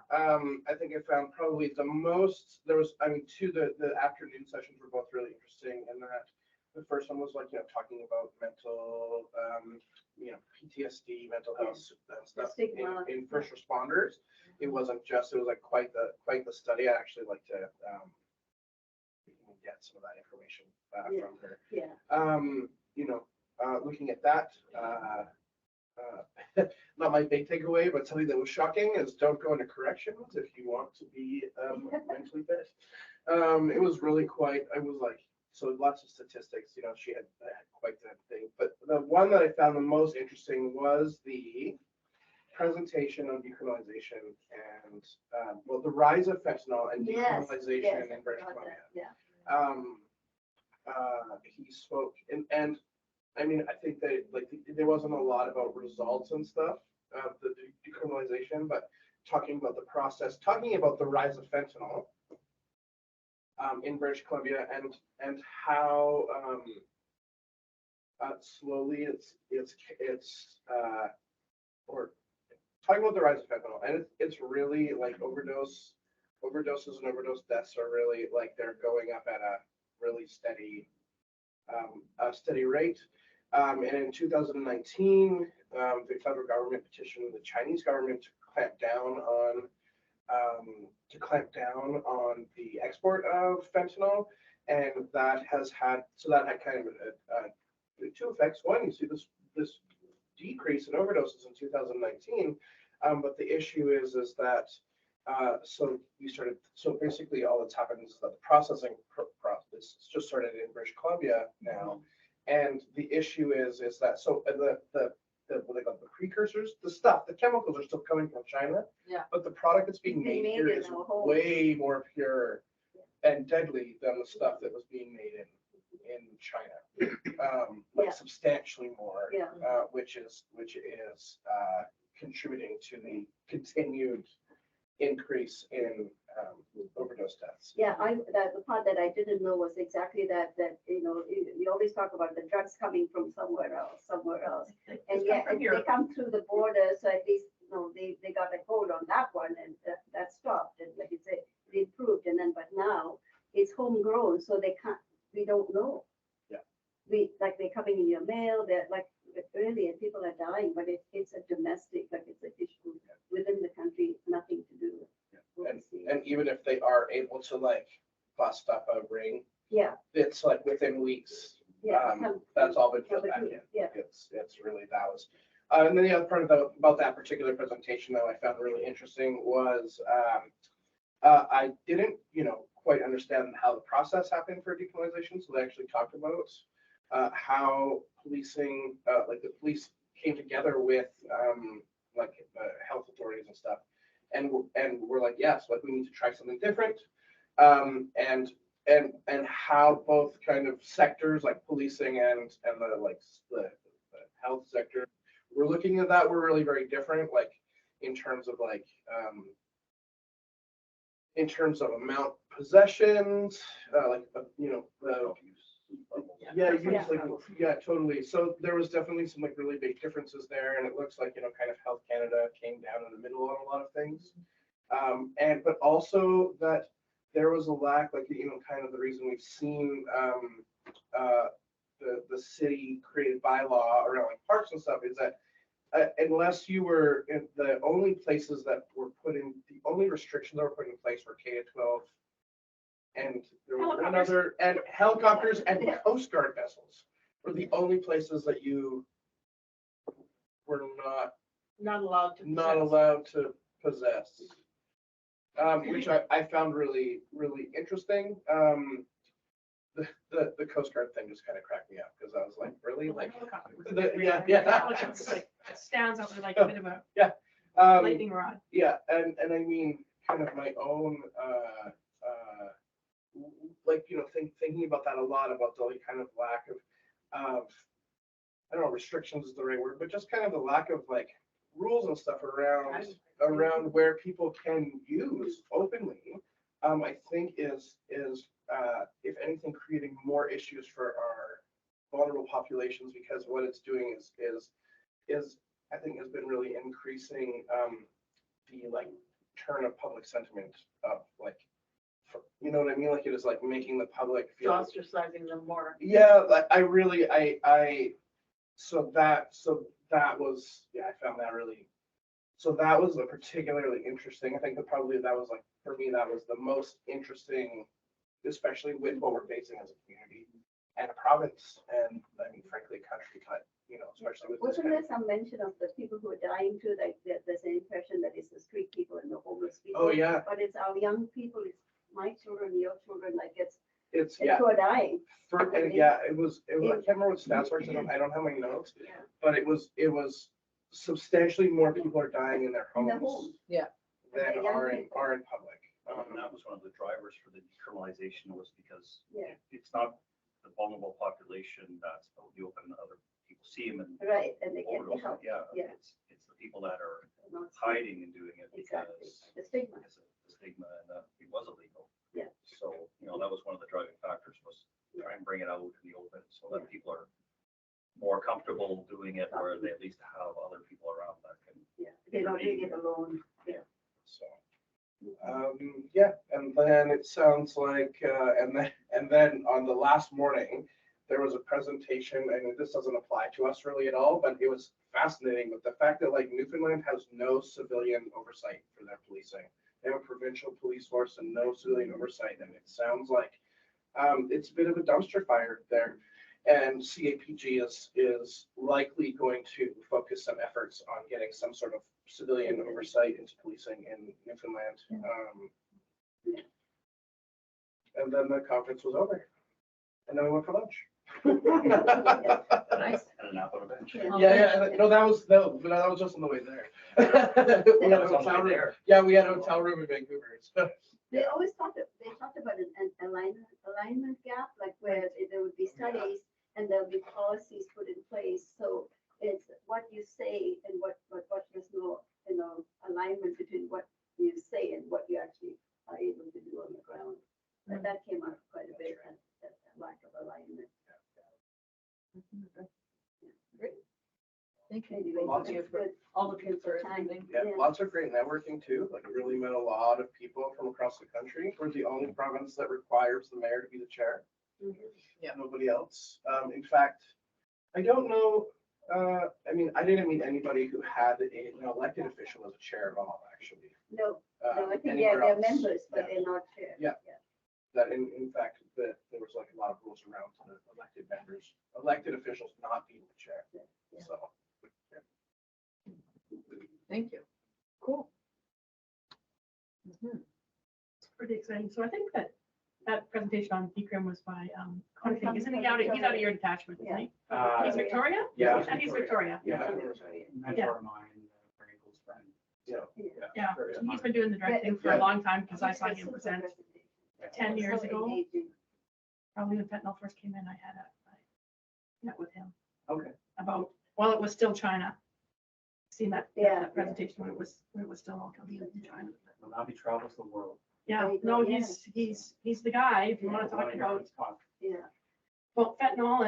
I think I found probably the most, there was, I mean, the afternoon sessions were both really interesting in that the first one was like, talking about mental, PTSD, mental health and stuff stigma. in first responders. It wasn't just, it was like quite the study. I actually like to, get some of that information Yeah. from her. Yeah, Looking at that, not my big takeaway, but something that was shocking is don't go into corrections if you want to be mentally fit. It was really quite, I was like, so lots of statistics, she had quite that thing. But the one that I found the most interesting was the presentation on decriminalization and, the rise of fentanyl and yes, decriminalization yes, in British I got Columbia. that, yeah. He spoke and I mean, I think that like there wasn't a lot about results and stuff of the decriminalization, but talking about the process, talking about the rise of fentanyl in British Columbia and how slowly or talking about the rise of fentanyl, and it's really like overdoses and overdose deaths are really like they're going up at a really steady rate. And in 2019, the federal government petitioned the Chinese government to clamp down on the export of fentanyl, and that had kind of two effects. One, you see this decrease in overdoses in 2019, but the issue is that so basically all that's happened is that the processing process just started in British Columbia now. And the issue is that what they call the precursors, the chemicals are still coming from China. Yeah. But the product that's being They made made here it is in our home. way more pure and deadly than the stuff that was being made in China. Like Yeah. substantially more, Yeah. which is contributing to the continued increase in overdose deaths. Yeah, the part that I didn't know was exactly that, we always talk about the drugs coming from somewhere else. And It's come yeah, from they Europe. come through the border, so at least, they got a hold on that one and that stopped. And like you said, it improved. And then, but now it's homegrown, so we don't know. Yeah. They're coming in your mail, they're like, really, and people are dying, but it's a domestic, like it's an issue within the country, nothing to do with. overseas. And even if they are able to like bust up a ring, Yeah, it's like within weeks. yeah. That's all been filled back in. Yeah. It's really, that was. And then the other part about that particular presentation that I found really interesting was I didn't, quite understand how the process happened for decriminalization. So they actually talked about how policing, like the police came together with like the health authorities and stuff. And we're like, yes, like we need to try something different. And how both kind of sectors like policing and the health sector, we're looking at that. We're really very different, like in terms of amount possessions, totally. So there was definitely some like really big differences there, and it looks like kind of Health Canada came down in the middle on a lot of things, but also that there was a lack, like kind of the reason we've seen the city created bylaw around like parks and stuff is that unless you were in the only places that were the only restrictions that were put in place were K-12, and there was one other, and helicopters and Coast Guard vessels were the only places that you were not Not allowed to. allowed to possess. which I found really, really interesting. The Coast Guard thing just kind of cracked me up because I was like, really? Like, It's like, it stands out like a bit of a Um, lightning rod. yeah, and I mean, kind of my own, like, thinking about that a lot, about the like, kind of lack of, I don't know, restrictions is the right word, but just kind of the lack of like rules and stuff around where people can use openly, I think is if anything, creating more issues for our vulnerable populations, because what it's doing is I think has been really increasing the like turn of public sentiment of like, you know what I mean? Like it is like making the public feel. Ostracizing them more. Yeah, like I really, so that was, yeah, I found that really, so that was a particularly interesting. I think that probably that was like, for me, that was the most interesting, especially with what we're facing as a community and a province, and I mean, frankly, country, but especially with this Wasn't kind there some mention of the people who are dying too, like there's an impression that it's the street people and the homeless people? Oh, yeah. But it's our young people, it's my children, your children, like it's yeah. who are dying. And yeah, it was, I can't remember what stats were, I don't have my notes, Yeah. but it was substantially more people are dying in their In the homes home. than The young are in people. public. And that was one of the drivers for the decriminalization, was because Yeah. it's not the vulnerable population that's out in the open, other people see them and. Right, and they get the overdose. help. Yeah, Yeah. it's the people that are Not- hiding and doing it because. Exactly, the stigma. because of the stigma and it was illegal. Yeah. So, that was one of the driving factors, was try and bring it out in the open so that people are more comfortable doing it, where they at least have other people around that can. Yeah, they don't really get alone. Yeah. So, yeah, and then it sounds like, and then on the last morning, there was a presentation, and this doesn't apply to us really at all, but it was fascinating with the fact that like Newfoundland has no civilian oversight for their policing. They have a provincial police force and no civilian oversight, and it sounds like it's a bit of a dumpster fire there. And CAPG is likely going to focus some efforts on getting some sort of civilian oversight into policing in Newfoundland. And then the conference was over, and then we went for lunch. Nice. And an apple on a bench. Yeah, no, that was just on the way there. We had a hotel room. Yeah, we had a hotel room in Vancouver. So. They always talked about an alignment gap, like where there would be studies and there'll be policies put in place. So it's what you say and what there's no, alignment between what you say and what you actually are able to do on the ground. But that came out quite a bit, that lack of alignment. Thank you. Anyway, Lots it's of- good. All of you for Time. attending. Yeah, lots of great networking too. Like, really met a lot of people from across the country. We're the only province that requires the mayor to be the chair. Yeah. Nobody else. In fact, I don't know. I mean, I didn't meet anybody who had an elected official as a chair at all, actually. No, I think Anywhere they're else. members, but Yeah. they're not chair. Yeah. That in fact, that there was like a lot of rules around the elected members, elected officials not being the chair. Yeah. So. Thank you. Cool. It's pretty exciting. So I think that presentation on decrim was by, Conor King. Isn't he he's out of your detachment, isn't he? He's Victoria? Yeah. And he's Victoria. Yeah. Mentor of mine, very close friend. Yeah. Yeah, he's been doing the directing for a long time, because I saw him present 10 years ago. Probably when fentanyl first came in, I met with him Okay. about, while it was still China. Seen that presentation when it was still all coming in China. Well, now he travels the world. Yeah, Right, no, yeah. he's the guy, if you want to talk about, Yeah. well, fentanyl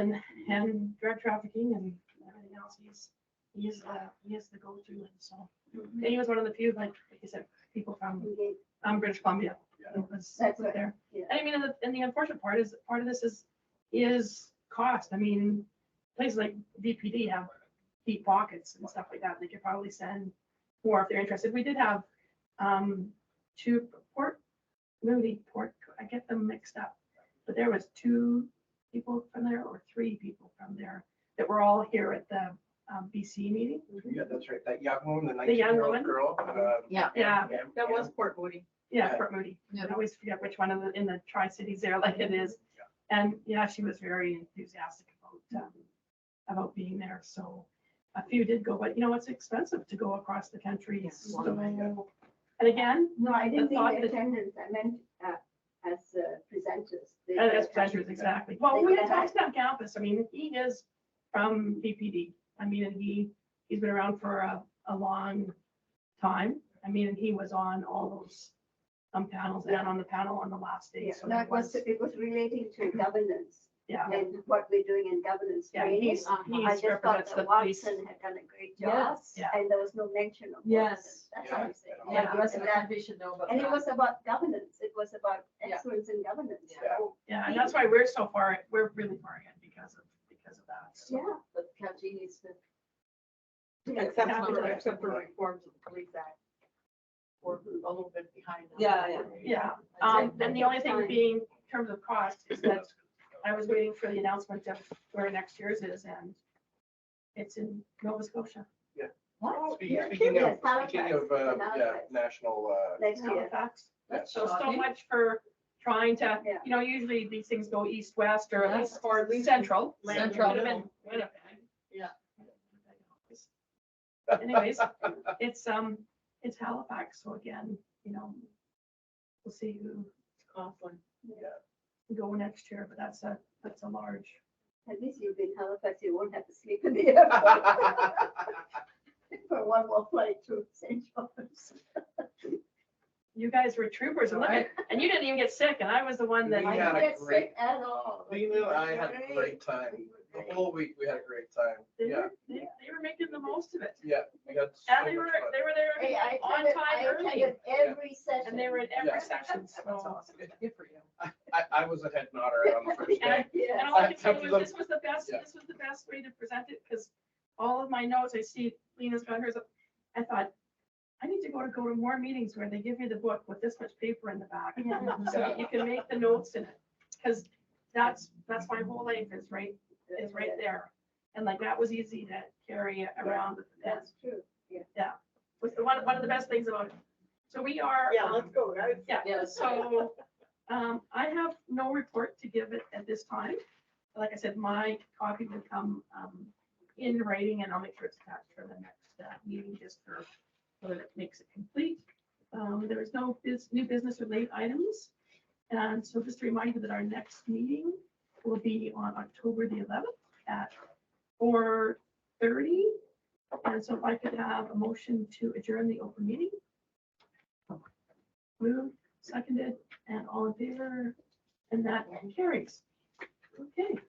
and drug trafficking and everything else, he is the go-to, and so. And he was one of the few, like you said, people from British Columbia. Who was That's right. there. Yeah. And I mean, and the unfortunate part of this is cost. I mean, places like VPD have deep pockets and stuff like that. They could probably send more if they're interested. We did have I get them mixed up, but there was 2 people from there or 3 people from there that were all here at the BC meeting. Yeah, that's right. That young woman, the The young 19-year-old woman? girl. Yeah. Yeah, That was Port Moody. yeah, Yeah. Port Moody. Yeah. I always forget which one of the, in the Tri-Cities there, like it is. And yeah, she was very enthusiastic about being there. So a few did go, but you know, it's expensive to go across the country. Yes. So, and again, No, I didn't thought mean that- attendance, I meant as presenters. as pleasures, exactly. Well, we had talked on campus. I mean, he is from PPD. I mean, and he's been around for a long time. I mean, and he was on all those panels and on the panel on the last day. Yeah, So no, there was, it was relating to governance yeah, and what we're doing in governance yeah, training. he's, I he just thought represents the that police. Watson had done a great job, Yes. Yeah. and there was no mention of Yes. Watson. That's Yeah. what I'm saying. Yeah, the rest of And the that- country should know about And it that. was about governance, it was about Yeah. excellence in governance. Yeah. So, Yeah, and that's why we're so far, we're really far ahead because of that. So, yeah. But the county needs to. Except for reforms of the Police Act. We're a little bit behind. on Yeah, that. Yeah, Exactly. and the only thing Fine. being, in terms of cost, is that I was waiting for the announcement of where next year's is, and it's in Nova Scotia. What? Speaking Yeah. speaking Yes, of, speaking of, Halifax. yeah, national, Next year. Halifax. That's So shocking. much for trying to, Yeah. you know, usually these things go east-west or at Yes. least, or central. Central. Would have been Winnipeg. Yeah. Anyways, it's Halifax, so again, you know, we'll see who It's costly. go next year, but that's a large. At least you'll be in Halifax, you won't have to sleep in the airport. For one more flight to St. John's. You guys were troopers, and look at, and you didn't even get sick, and I was the one that. We I had didn't a get great- sick at all. Lena and I had a great time. The whole week, we had a great time. They Yeah, were, they were making the most of it. yeah, we had so And they much were, fun. they were there Hey, I on attended, time I early, attended every session. and they were at Yeah. every section, That's so. awesome. Good for you. I was a head nodder on the first And, day. Yeah. and all I can tell I- you is this was the best, Yeah. this was the best way to present it, because all of my notes, I see Lena's got hers up. I thought, I need to go to more meetings where they give you the book with this much paper in the back. So that you can make the notes in it, because that's my whole life is right there. And like, that was easy to carry around. That's true. Was the one of the best things about it. So we are. Yeah, let's go, guys. Yeah, Yes. so, I have no report to give it at this time. Like I said, my copy will come, in writing, and I'll make sure it's attached for the next, meeting, just so that it makes it complete. There is no new business or late items. And so just a reminder that our next meeting will be on October the 11th at 4:30. And so if I could have a motion to adjourn the open meeting. Moved, seconded, and all in favor, and that carries. Okay.